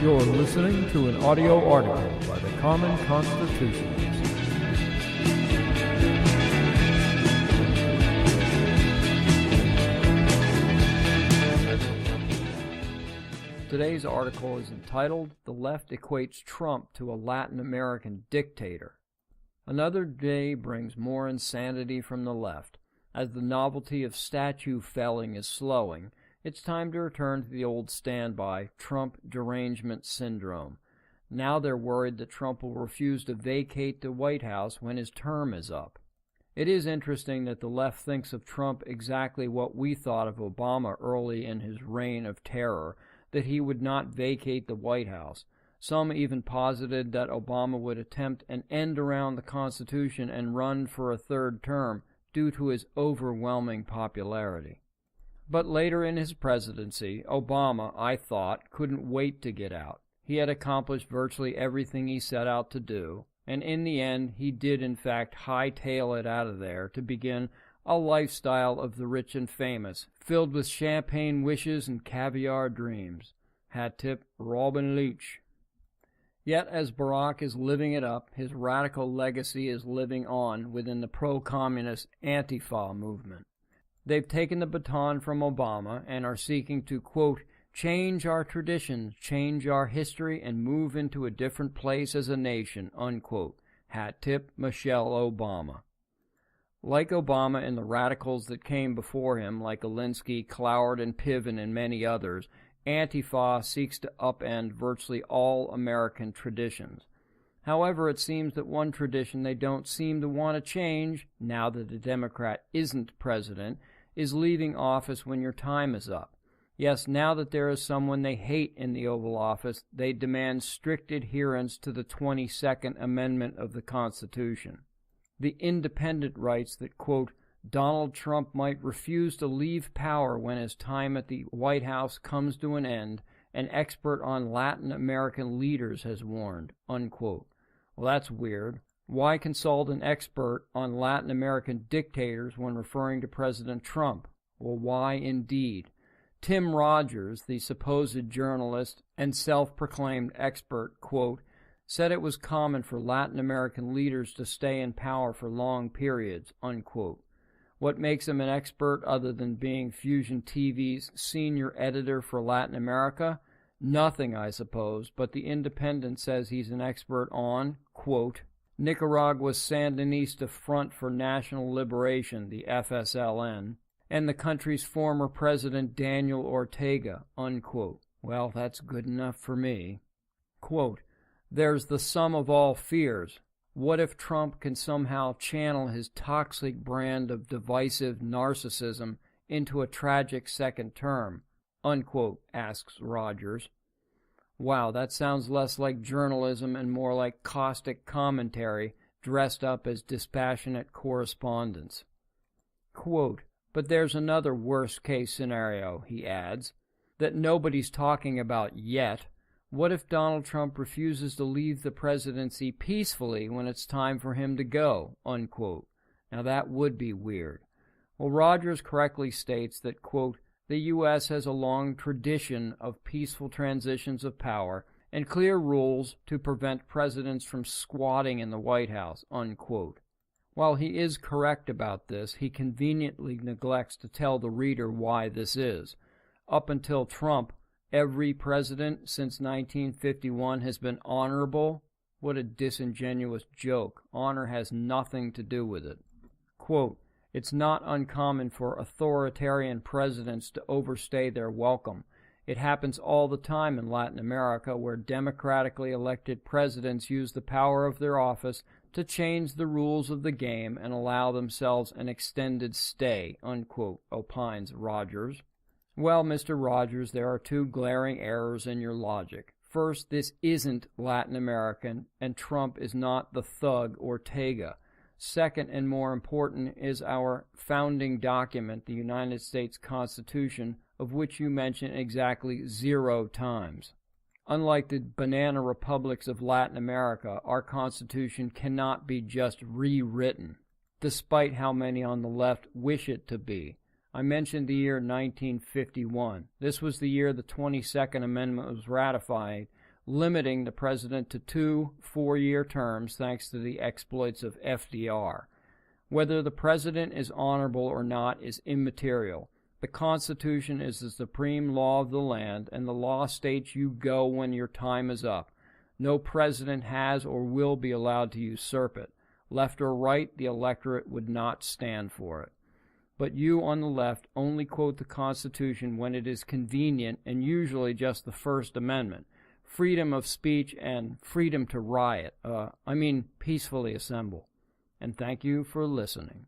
You're listening to an audio article by the Common Constitutionalist. Today's article is entitled, "The Left Equates Trump to a Latin American Dictator." Another day brings more insanity from the left. As the novelty of statue felling is slowing, it's time to return to the old standby, Trump Derangement Syndrome. Now they're worried that Trump will refuse to vacate the White House when his term is up. It is interesting that the left thinks of Trump exactly what we thought of Obama early in his reign of terror, that he would not vacate the White House. Some even posited that Obama would attempt an end around the Constitution and run for a third term due to his overwhelming popularity. But later in his presidency, Obama, I thought, couldn't wait to get out. He had accomplished virtually everything he set out to do, and in the end, he did in fact hightail it out of there to begin a lifestyle of the rich and famous, filled with champagne wishes and caviar dreams. Hat tip, Robin Leach. Yet as Barack is living it up, his radical legacy is living on within the pro-communist Antifa movement. They've taken the baton from Obama and are seeking to, quote, change our traditions, change our history, and move into a different place as a nation, unquote. Hat tip, Michelle Obama. Like Obama and the radicals that came before him, like Alinsky, Cloward, and Piven, and many others, Antifa seeks to upend virtually all American traditions. However, it seems that one tradition they don't seem to want to change, now that a Democrat isn't president, is leaving office when your time is up. Yes, now that there is someone they hate in the Oval Office, they demand strict adherence to the 22nd Amendment of the Constitution. The independent writes that, quote, Donald Trump might refuse to leave power when his time at the White House comes to an end, an expert on Latin American leaders has warned, unquote. Well, that's weird. Why consult an expert on Latin American dictators when referring to President Trump? Well, why indeed? Tim Rogers, the supposed journalist and self-proclaimed expert, quote, said it was common for Latin American leaders to stay in power for long periods, unquote. What makes him an expert other than being Fusion TV's senior editor for Latin America? Nothing, I suppose, but the Independent says he's an expert on, quote, Nicaragua's Sandinista Front for National Liberation, the FSLN, and the country's former president Daniel Ortega, unquote. Well, that's good enough for me. Quote, there's the sum of all fears. What if Trump can somehow channel his toxic brand of divisive narcissism into a tragic second term? Unquote, asks Rogers. Wow, that sounds less like journalism and more like caustic commentary dressed up as dispassionate correspondence. Quote, but there's another worst-case scenario, he adds, that nobody's talking about yet. What if Donald Trump refuses to leave the presidency peacefully when it's time for him to go, unquote? Now that would be weird. Well, Rogers correctly states that, quote, the U.S. has a long tradition of peaceful transitions of power and clear rules to prevent presidents from squatting in the White House, unquote. While he is correct about this, he conveniently neglects to tell the reader why this is. Up until Trump, every president since 1951 has been honorable. What a disingenuous joke. Honor has nothing to do with it. Quote, it's not uncommon for authoritarian presidents to overstay their welcome. It happens all the time in Latin America, where democratically elected presidents use the power of their office to change the rules of the game and allow themselves an extended stay, unquote, opines Rogers. Well, Mr. Rogers, there are two glaring errors in your logic. First, this isn't Latin American, and Trump is not the thug Ortega. Second, and more important, is our founding document, the United States Constitution, of which you mention exactly 0 times. Unlike the banana republics of Latin America, our Constitution cannot be just rewritten, despite how many on the left wish it to be. I mentioned the year 1951. This was the year the 22nd Amendment was ratified, limiting the president to 2 4-year terms thanks to the exploits of FDR. Whether the president is honorable or not is immaterial. The Constitution is the supreme law of the land, and the law states you go when your time is up. No president has or will be allowed to usurp it. Left or right, the electorate would not stand for it. But you on the left only quote the Constitution when it is convenient, and usually just the First Amendment. Freedom of speech and freedom to riot, peacefully assemble. And thank you for listening.